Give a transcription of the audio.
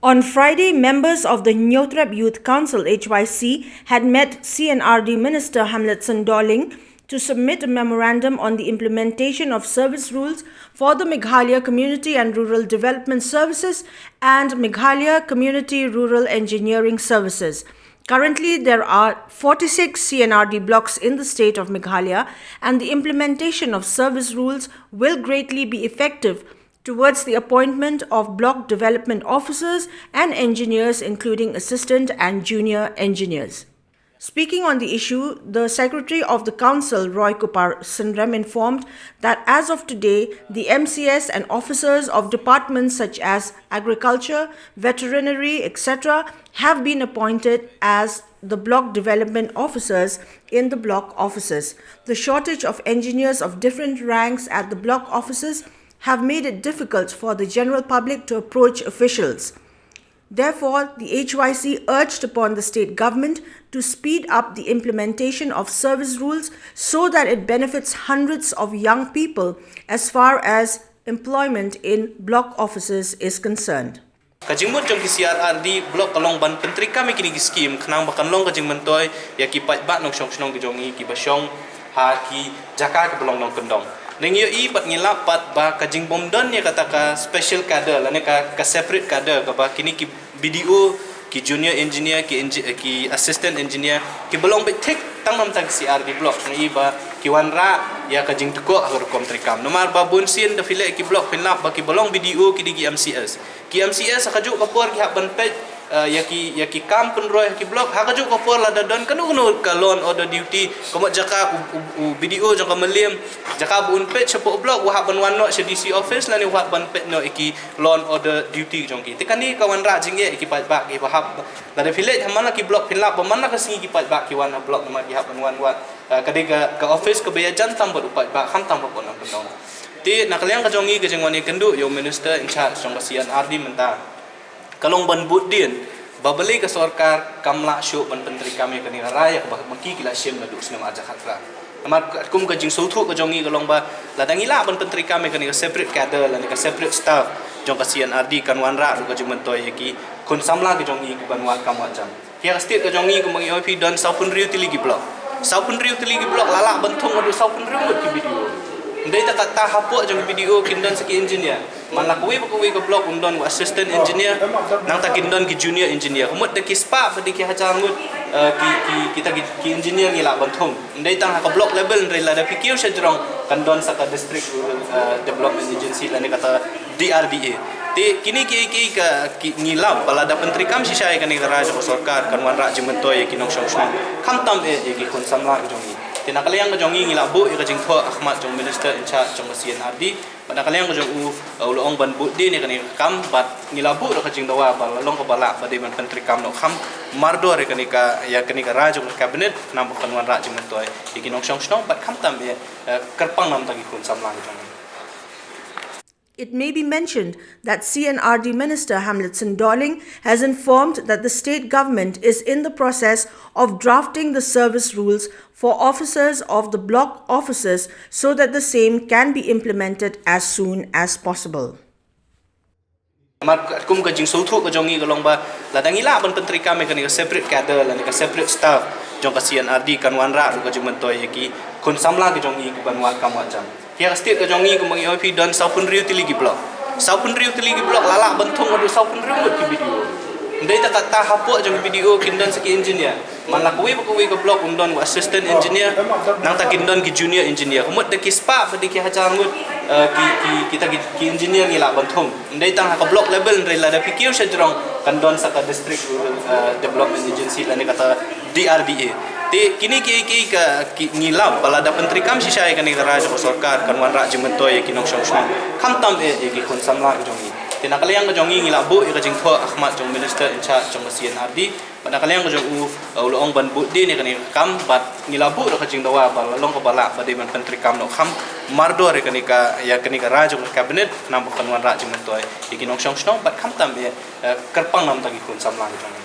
On Friday, members of the Nyotrap Youth Council (HYC) had met CNRD Minister Hamletson Dorling to submit a memorandum on the implementation of service rules for the Meghalaya Community and Rural Development Services and Meghalaya Community Rural Engineering Services. Currently, there are 46 CNRD blocks in the state of Meghalaya, and the implementation of service rules will greatly be effective towards the appointment of block development officers and engineers, including assistant and junior engineers. Speaking on the issue, the Secretary of the Council, Roy Kupar Sundram, informed that as of today, the MCS and officers of departments such as agriculture, veterinary, etc. have been appointed as the block development officers in the block offices. The shortage of engineers of different ranks at the block offices have made it difficult for the general public to approach officials. Therefore, the HYC urged upon the state government to speed up the implementation of service rules so that it benefits hundreds of young people as far as employment in block offices is concerned. Kajingmut jong KCRR di blok kalong ban pentri kami kini skim kenang bakan long kajing mentoy ya ki pat bat nong song ki jongi ki basyong ha ki jaka ke belong nong kendong. Neng yo I pat ngilap pat ba kajing bomdon ya kata ka special kader lane ka separate kader ka ba kini ki BDO ki junior engineer ki assistant engineer ki belong betek tang nam tag CR di blok ni ba ki wanra ya kajing tuko agor kom trikam nomar ba bonsin da file ki blok pinlap ba ki belong BDO ki di MCS akajuk kapor ki haban pet ya ki kam penroy ki blok akajuk kapor la dadon kanu ka loan order duty komat jaka BDO jaka melim jaka bun pet sepo blok wa haban wanno CDC office lani wa ban pet no iki loan order duty jongki tekani kawan ra jingye iki pat ba ki bahab la de village hamana ki blok pinlap mana ka singi ki pat ba ki wan blok nama ki haban wan wat kadega ka office ke bayajan tambot upat ba kham tambot on kendong ti nakaliang ka jongi ke jengwani kendu yo minister in charge jong kasian RD menta kalong ban budin babeli ke sarkar kamla syu ban penteri kami kani raya ke maki kila sim na dus nama ajak khatra amar kum ka jing sulthu ka jongi kalong ba ladangila ban penteri kami kani separate kader la ka separate staff jong kasian RD kan wanra ru ka jing mentoy ki kun samla ke jongi ke banwa kamwa jam kia state ke jongi ke mangi OP dan saupun riu tiligi blok lala bentung adu saupun riu ki video ndai tak kata hapuk jong BDO kindon seki engineer mana kuwi ke blok undon assistant engineer nang tak kindon ki junior engineer kumut de ki spa pedi ki hajangut kita ki engineer ngila bantung ndai tang ka blok level ndai la da pikir sejrong kandon saka district rural development agency la ni kata DRDA ti kini ki ngilap pala da pentri kam si syai kani garaj ko sarkar kan wan ra jimentoy ki nong shong kham tam ki kon samla jongi tinakaliang ka jongi ngilabo ka jing tho Ahmad jong minister in charge jong CNRD panakaliang ka jong ulong ban buddi ni kani kam bat ngilabo ka jing dawa ba long ko bala ba de ban pentri kam no kham mardo re kani ka raj jong cabinet nam kan wan ra jing mentoy ki nong shong bat kham tam kerpang nam tagi kun samlang jong. It may be mentioned that CNRD Minister Hamletson Dorling has informed that the state government is in the process of drafting the service rules for officers of the block offices so that the same can be implemented as soon as possible. Kum ka jing sulthu ka jongi ka long ba ladangila ban penteri kami kani ka separate kader la ka separate staff jong ka CNRD kan wanra ru ka jing mentoy ki kun samla ka jongi ka banwa kamwa jam kia state ka jongi ko mangi OP dan saupun riu tiligi blok lala bentung adu saupun riu ki video ndai tak kata hapuk jong BDO kindon seki engineer mana kuwi ke blok undon assistant engineer nang tak kindon ki junior engineer kumut de ki spa pedi ki hajangut kita ki engineer ngila bentung ndai tang ka blok level ndai la da pikir sejrong kandon saka district rural development agency la ni kata DRDA ti kini ki ngilap pala da pentri kam si syai kani garaj ko sarkar kan wan ra jimentoy ki nong shong kham tam ki kon samla jongi tinakaliang ka jongi ngilabo ka jing tho Ahmad jong minister in charge jong CNRD panakaliang ka jong ulong ban buddi ni kani kam bat ngilabo ka jing dawa ba long ko bala ba de ban pentri kam no kham mardo re kani ka raj jong cabinet nam kan wan ra jimentoy ki nong shong bat kham tam kerpang nam tagi kun samlang jong